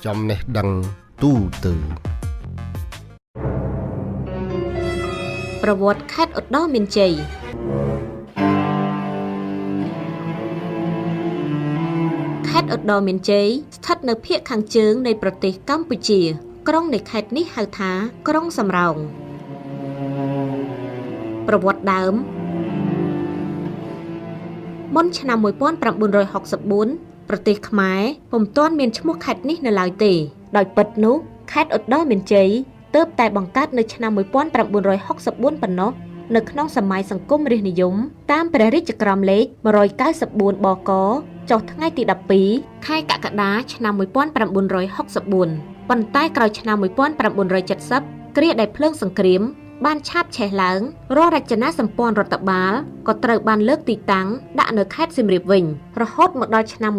ចំណេះដឹងទូទៅប្រវត្តិខេត្តឧត្តរមានជ័យខេត្តឧត្តរមានជ័យស្ថិតនៅភាគខាងជើងនៃប្រទេសកម្ពុជាក្រុងនៃខេត្តនេះហៅថាក្រុងសំរោងប្រវត្តិដើមមុនឆ្នាំ1964ប្រទេសខ្មែរពុំទាន់មានឈ្មោះខេត្តនេះនៅឡើយទេដោយពិតនោះខេត្តឧត្តរមានជ័យទើបតែបង្កើតនៅឆ្នាំ1964ប៉ុណ្ណោះនៅក្នុងសម័យសង្គមរាស្ត្រនិយមតាមព្រះរាជក្រមលេខ194 បកចុះថ្ងៃទី12ខែកក្កដាឆ្នាំ1964ប៉ុន្តែក្រោយឆ្នាំ1970គ្រាដែលភ្លើងសង្គ្រាមបានឆាបឆេះឡើងរាល់រចនាសម្ព័ន្ធរដ្ឋបាលក៏ត្រូវបានលើកទីតាំងដាក់នៅខេត្តសៀមរាបវិញរហូតមកដល់ឆ្នាំ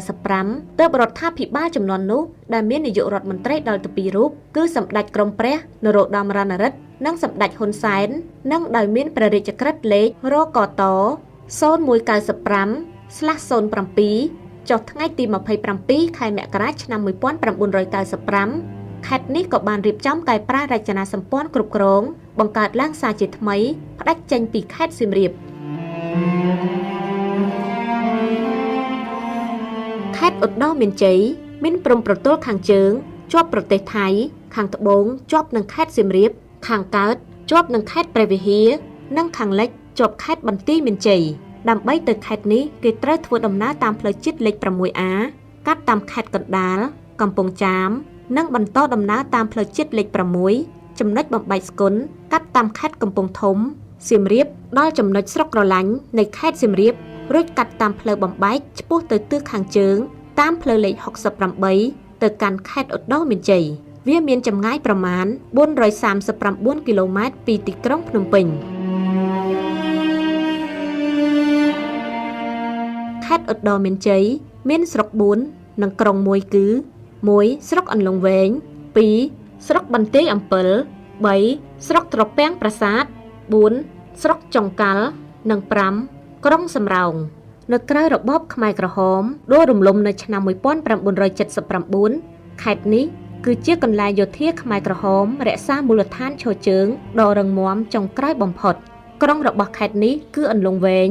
1995ទើបរដ្ឋាភិបាលជំនាន់នោះដែលមាននាយករដ្ឋមន្ត្រីដល់ទៅ2រូបគឺសម្ដេចក្រមព្រះនរោត្តមរណរដ្ឋនិងសម្ដេចហ៊ុនសែននិងដោយមានព្រះរាជក្រឹត្យលេខរកត0195/07ចុះថ្ងៃទី27ខែមករាឆ្នាំ1995ខេត្តនេះក៏បានរៀបចំកែប្រែរចនាសម្ព័ន្ធគ្រប់គ្រងបង្កើតឡើងសារជាថ្មីផ្ដាច់ចេញពីខេត្តសៀមរាបខេត្តឧត្តរមានជ័យមានព្រំប្រទល់ខាងជើងជាប់ប្រទេសថៃខាងត្បូងជាប់នឹងខេត្តសៀមរាបខាងកើតជាប់នឹងខេត្តព្រះវិហារនិងខាងលិចជាប់ខេត្តបន្ទាយមានជ័យដើម្បីទៅខេត្តនេះគេត្រូវធ្វើដំណើរតាមផ្លូវជាតិលេខ 6A កាត់តាមខេត្តកណ្ដាលកំពង់ចាមនិងបន្តដំណើរតាមផ្លូវជាតិលេខ 6 ចំណុចបំបែកស្គុនកាត់តាមខេត្តកំពង់ធំសៀមរាបដល់ចំណុចស្រុកក្រឡាញ់នៃខេត្តសៀមរាបរួចកាត់តាមផ្លូវបំបែកឆ្ពោះទៅទិសខាងជើងតាមផ្លូវលេខ 68 ទៅកាន់ខេត្តឧត្តរមានជ័យវាមានចម្ងាយប្រមាណ439គីឡូម៉ែត្រពីទីក្រុងភ្នំពេញខេត្តឧត្តរមានជ័យមានស្រុក4និងក្រុង1គឺ1ស្រុកអន្លង់វែង2ស្រុកបន្ទាយអំពិល3ស្រុកត្រពាំងប្រាសាទ4ស្រុកចុងកាល់និង5ក្រុងសំរោងនៅក្រៅរបបខ្មែរក្រហមដួលរំលំនៅឆ្នាំ1979ខេត្តនេះគឺជាកន្លែងយោធាខ្មែរក្រហមរក្សាមូលដ្ឋានឈរជើងដ៏រឹងមាំចុងក្រោយបំផុតក្រុងរបស់ខេត្តនេះគឺអន្លង់វែង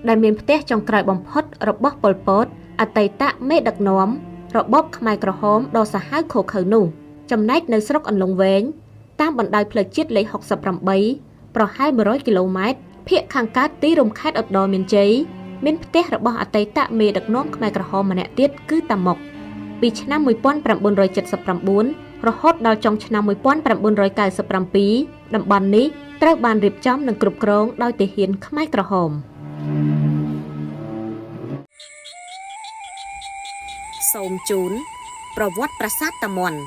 ដែលមានផ្ទះចុងក្រោយបំផុតរបស់ប៉ុល ពត អតីតមេដឹកនាំរបបខ្មែរក្រហមដ៏សាហាវឃោរឃៅនោះចំណែកនៅស្រុកអន្លង់វែងតាមបណ្ដោយផ្លូវជាតិលេខ 68 ប្រហែល100គីឡូម៉ែត្រភាគខាងកើតទីរួមខេត្តឧត្តរមានជ័យមានផ្ទះរបស់អតីតមេដឹកនាំខ្មែរក្រហមម្នាក់ទៀតគឺតាម៉ុកពីឆ្នាំ1979រហូតដល់ចុងឆ្នាំ1997តំបន់នេះត្រូវបានរៀបចំនិងគ្រប់គ្រងដោយទាហានខ្មែរក្រហមសូមជូនប្រវត្តិប្រាសាទតាមាន់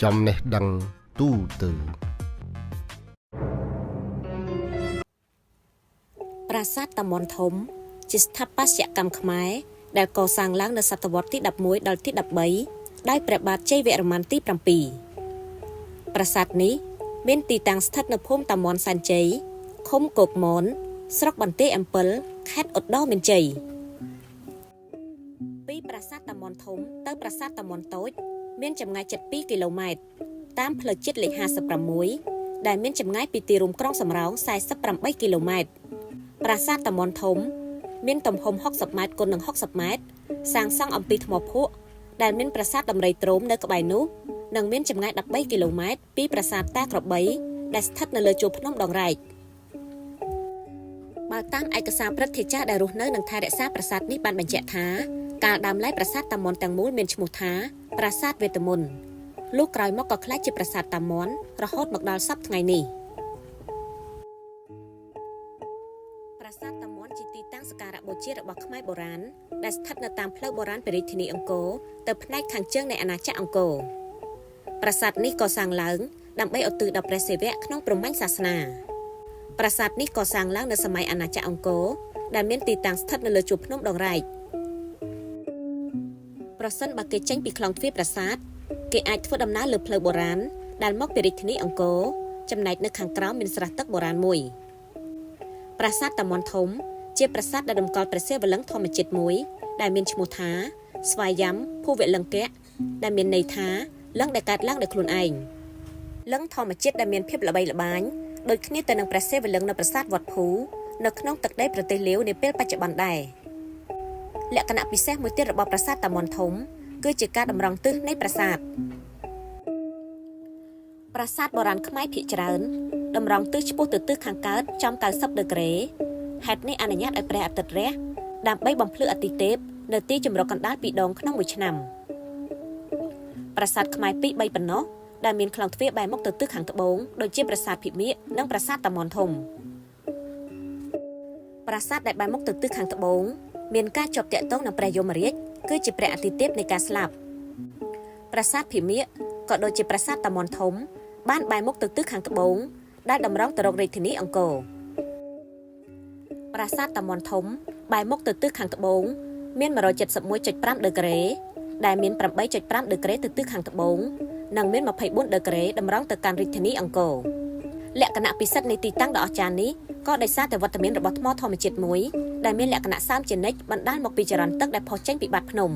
ចំណេះដឹងទូទៅប្រាសាទតាមាន់ធំជាស្ថាបត្យកម្មខ្មែរដែលកសាងឡើងនៅសតវត្សទី11ដល់ទី13ដោយព្រះបាទជ័យវរ្ម័នទី7ប្រាសាទនេះមានទីតាំងស្ថិតនៅភូមិតាមាន់សាន់ជ័យឃុំគោកមនស្រុកបន្ទាយអំពិលខេត្តឧត្តរមានជ័យពីប្រាសាទតាមាន់ធំទៅប្រាសាទតាមាន់តូចមានចម្ងាយ72គីឡូម៉ែត្រតាមផ្លូវជាតិលេខ56ដែលមានចម្ងាយពីទីរួមក្រុងសំរោង48គីឡូម៉ែត្រប្រាសាទតាមាន់ធំមានទំហំ60ម៉ែត្រគុណនឹង60ម៉ែត្រសាងសង់អំពីថ្មភក់ដែលមានប្រាសាទដំរីទ្រោមនៅក្បែរនោះនិងមានចម្ងាយ13គីឡូម៉ែត្រពីប្រាសាទតាក្របីដែលស្ថិតនៅលើជួរភ្នំដងរែកបើតាមឯកសារព្រឹទ្ធាចារ្យដែលរស់នៅនិងថែរក្សាប្រាសាទនេះបានបញ្ជាក់ថាកាលដើមឡើយប្រាសាទតាមាន់ទាំងមូលមានឈ្មោះថាប្រាសាទវេទមន្តលុះក្រោយមកក៏ក្លាយជាប្រាសាទតាមាន់រហូតមកដល់សព្វថ្ងៃនេះប្រាសាទតាមាន់ជាទីតាំងសក្ការៈបូជារបស់ខ្មែរបុរាណដែលស្ថិតនៅតាមផ្លូវបុរាណពីរាជធានីអង្គរទៅផ្នែកខាងជើងនៃអាណាចក្រអង្គរប្រាសាទនេះក៏សាងឡើងដើម្បីឧទ្ទិសដល់ព្រះសិវៈក្នុងព្រហ្មញ្ញសាសនាប្រាសាទនេះក៏សាងឡើងនៅសម័យអាណាចក្រអង្គរដែលមានទីតាំងស្ថិតនៅលើជួរភ្នំដងរែកប្រសិនបើគេចេញពីខ្លងទ្វារប្រាសាទគេអាចធ្វើដំណើរលើផ្លូវបុរាណដែលមកពីរាជធានីអង្គរចំណែកនៅខាងក្រោមមានស្រះទឹកបុរាណមួយប្រាសាទតាមាន់ធំ ជាប្រាសាទដែលតម្កល់ព្រះសិវលឹង្គធម្មជាតិមួយដែលមានឈ្មោះថាស្វាយ័មភូវលង្គៈដែលមានន័យថាលឹង្គដែលកើតឡើងដោយខ្លួនឯងលឹង្គធម្មជាតិដែលមានភាពល្បីល្បាញដូចគ្នាទៅនឹងព្រះសិវលឹង្គនៅប្រាសាទវត្តភូនៅក្នុងទឹកដីប្រទេសលាវនាពេលបច្ចុប្បន្នដែរលក្ខណៈពិសេសមួយទៀតរបស់ប្រាសាទតាមាន់ធំគឺជាការតម្រង់ទិសនៃប្រាសាទប្រាសាទបុរាណខ្មែរភាគច្រើនតម្រង់ទិសឆ្ពោះទៅទិសខាងកើតចំ90ដឺក្រេហេតុនេះអនុញ្ញាតឲ្យព្រះអាទិត្យរះដើម្បីបំភ្លឺអាទិទេពនៅទីជម្រកកណ្ដាលពីរដងក្នុងមួយឆ្នាំប្រាសាទខ្មែរ2-3ប៉ុណ្ណោះដែលមានក្លោងទ្វារបែរមុខទៅទិសខាងត្បូងដូចជាប្រាសាទភិមាកនិងប្រាសាទតាមាន់ធំប្រាសាទដែលបែរមុខទៅទិសខាងត្បូងមានការជាប់ទាក់ទងនឹងព្រះយមរាជគឺជាព្រះអាទិទេពនៃការស្លាប់ប្រាសាទភិមាកក៏ដូចជាប្រាសាទតាមាន់ធំបានបែរមុខទៅទិសខាងត្បូងដែលតម្រង់ទៅរករាជធានីអង្គរប្រាសាទតាមាន់ធំបែរមុខទៅទិសខាងត្បូងមាន171.5ដឺក្រេដែលមាន8.5ដឺក្រេទៅទិសខាងត្បូងនិងមាន24ដឺក្រេតម្រង់ទៅកាន់រាជធានីអង្គរលក្ខណៈពិសិដ្ឋនៃទីតាំងដ៏អស្ចារ្យនេះក៏ដោយសារតែវត្តមានរបស់ថ្មធម្មជាតិមួយដែលមានលក្ខណៈសើមជានិច្ចបណ្ដាលមកពីចរន្តទឹកដែលផុសចេញពីបាតភ្នំ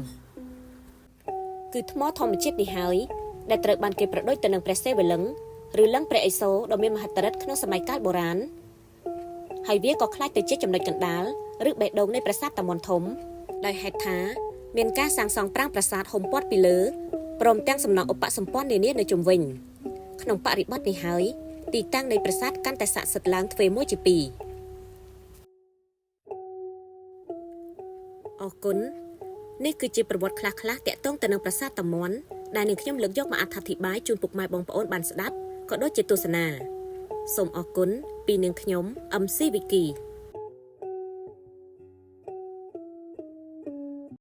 គឺថ្មធម្មជាតិនេះហើយដែលត្រូវបានគេប្រដូចទៅនឹងព្រះសិវលឹង្គឬលឹង្គព្រះឥសូរដ៏មានមហិទ្ធិឫទ្ធិក្នុងសម័យកាលបុរាណហើយវាក៏ក្លាយទៅជាចំណុចកណ្ដាលឬបេះដូងនៃប្រាសាទតាមាន់ធំដោយហេតុថាមានការសាងសង់ប្រាង្គប្រាសាទហុំព័ទ្ធពីលើព្រមទាំងសំណង់ឧបសម្ព័ន្ធនានានៅជុំវិញក្នុងបរិបទនេះហើយទីតាំងនៃប្រាសាទកាន់តែស័ក្តិសិទ្ធិឡើងទ្វេមួយជាពីរអរគុណនេះគឺជាប្រវត្តិខ្លះៗទាក់ទងទៅនឹងប្រាសាទតាមាន់ដែលនឹងខ្ញុំលើកយកមកអត្ថាធិប្បាយជូនពុកម៉ែបងប្អូនបានស្ដាប់ក៏ដូចជាទស្សនាសូមអរគុណពីនាងខ្ញុំ MC Vicky